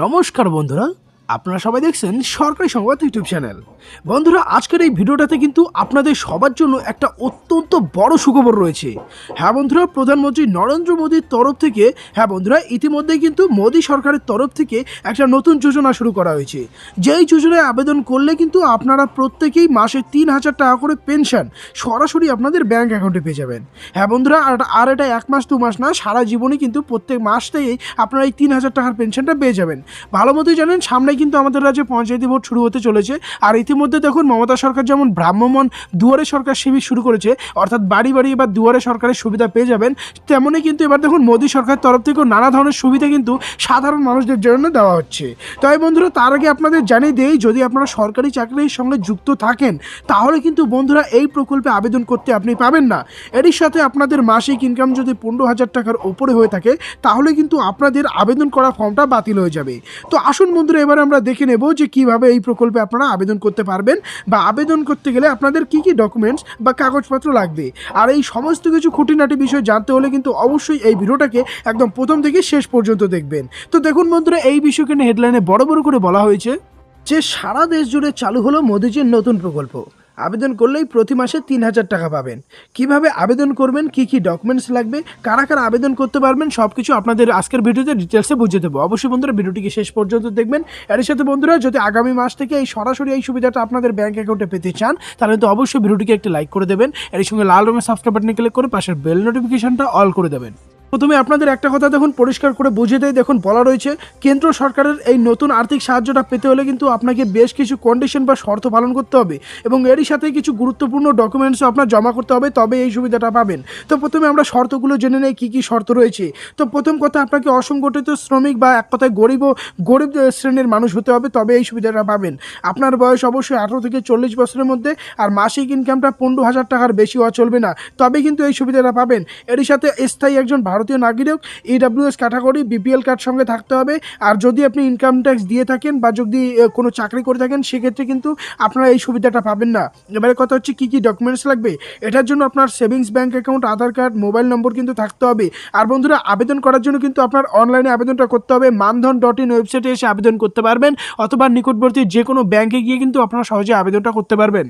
নমস্কার বন্ধুরা, আপনারা সবাই দেখছেন সরকারি সংবাদ ইউটিউব চ্যানেল। বন্ধুরা, আজকের এই ভিডিওটাতে কিন্তু আপনাদের সবার জন্য একটা অত্যন্ত বড় সুখবর রয়েছে। হ্যাঁ বন্ধুরা, প্রধানমন্ত্রী নরেন্দ্র মোদীর তরফ থেকে বন্ধুরা ইতিমধ্যেই কিন্তু মোদী সরকারের তরফ থেকে একটা নতুন যোজনা শুরু করা হয়েছে। যেই যোজনায় আবেদন করলে কিন্তু আপনারা প্রত্যেকেই মাসে 3,000 টাকা করে পেনশন সরাসরি আপনাদের ব্যাংক অ্যাকাউন্টে পেয়ে যাবেন। হ্যাঁ বন্ধুরা, আর এটা 1 মাস 2 মাস না, সারা জীবনই কিন্তু প্রত্যেক মাসতেই আপনারা এই 3,000 টাকার পেনশনটা পেয়ে যাবেন। ভালো মতোই জানেন, সামনে কিন্তু আমাদের রাজ্যে পঞ্চায়েতি ভোট শুরু হতে চলেছে। আর ইতিমধ্যে দেখুন, মমতা সরকার যেমন ভ্রাম্যমাণ দুয়ারে সরকার শিবির শুরু করেছে, অর্থাৎ বাড়ি বাড়ি এবার দুয়ারে সরকারের সুবিধা পেয়ে যাবেন, তেমনই কিন্তু এবার দেখুন মোদী সরকার তরফ থেকেও নানা ধরনের সুবিধা কিন্তু সাধারণ মানুষদের জন্য দেওয়া হচ্ছে। তাই বন্ধুরা, তার আগে আপনাদের জানিয়ে দেই, যদি আপনারা সরকারি চাকরির সঙ্গে যুক্ত থাকেন তাহলে কিন্তু বন্ধুরা এই প্রকল্পে আবেদন করতে আপনি পাবেন না। এরই সাথে আপনাদের মাসিক ইনকাম যদি 15,000 টাকার ওপরে হয়ে থাকে তাহলে কিন্তু আপনাদের আবেদন করা ফর্মটা বাতিল হয়ে যাবে। তো আসুন বন্ধুরা, এবার আমরা দেখে নেব যে কিভাবে এই প্রকল্পে আপনারা আবেদন করতে পারবেন, বা আবেদন করতে গেলে আপনাদের কি কি ডকুমেন্টস বা কাগজপত্র লাগবে। আর এই সমস্ত কিছু খুঁটিনাটি বিষয় জানতে হলে কিন্তু অবশ্যই এই ভিডিওটাকে একদম প্রথম থেকে শেষ পর্যন্ত দেখবেন। তো দেখুন বন্ধুরা, এই বিষয়কে নিয়ে হেডলাইনে বড় বড় করে বলা হয়েছে যে সারা দেশ জুড়ে চালু হলো মোদিজির নতুন প্রকল্প। আবেদন করলেই প্রতি মাসে 3,000 টাকা পাবেন। কিভাবে আবেদন করবেন, কি কি ডকুমেন্টস লাগবে, কারা কারা আবেদন করতে পারবেন, সব কিছু আপনাদের আজকের ভিডিওতে ডিটেলসে বুঝিয়ে দেবো। অবশ্যই বন্ধুরা ভিডিওটিকে শেষ পর্যন্ত দেখবেন। এর সাথে বন্ধুরা, যদি আগামী মাস থেকে এই সরাসরি এই সুবিধাটা আপনাদের ব্যাংক অ্যাকাউন্টে পেতে চান তাহলে তো অবশ্যই ভিডিওটিকে একটি লাইক করে দেবেন। এর সঙ্গে লাল রঙের সাবস্ক্রাইব বাটনে ক্লিক করে পাশের বেল নোটিফিকেশনটা অল করে দেবেন। প্রথমে আপনাদের একটা কথা দেখুন পরিষ্কার করে বুঝিয়ে দেয়। দেখুন, বলা রয়েছে কেন্দ্র সরকারের এই নতুন আর্থিক সাহায্যটা পেতে হলে কিন্তু আপনাকে বেশ কিছু কন্ডিশন বা শর্ত পালন করতে হবে, এবং এরই সাথে কিছু গুরুত্বপূর্ণ ডকুমেন্টসও আপনার জমা করতে হবে, তবে এই সুবিধাটা পাবেন। তো প্রথমে আমরা শর্তগুলো জেনে নেই কী কী শর্ত রয়েছে। তো প্রথম কথা, আপনাকে অসংগঠিত শ্রমিক বা এক কথায় গরিব শ্রেণীর মানুষ হতে হবে, তবে এই সুবিধাটা পাবেন। আপনার বয়স অবশ্যই 18 থেকে 40 বছরের মধ্যে, আর মাসিক ইনকামটা 15,000 টাকার বেশি হওয়া চলবে না, তবে কিন্তু এই সুবিধাটা পাবেন। এরই সাথে স্থায়ী একজন ভারতীয় নাগরিক, EWS ক্যাটাগরি, BPL কার্ড সঙ্গে থাকতে হবে। আর যদি আপনি ইনকাম ট্যাক্স দিয়ে থাকেন বা যদি কোনো চাকরি করে থাকেন সেক্ষেত্রে কিন্তু আপনারা এই সুবিধাটা পাবেন না। এবারে কথা হচ্ছে কী কী ডকুমেন্টস লাগবে। এটার জন্য আপনার সেভিংস ব্যাঙ্ক অ্যাকাউন্ট, আধার কার্ড, মোবাইল নম্বর কিন্তু থাকতে হবে। আর বন্ধুরা, আবেদন করার জন্য কিন্তু আপনার অনলাইনে আবেদনটা করতে হবে। মানধন.in ওয়েবসাইটে এসে আবেদন করতে পারবেন, অথবা নিকটবর্তী যে কোনো ব্যাংকে গিয়ে কিন্তু আপনারা সহজে আবেদনটা করতে পারবেন।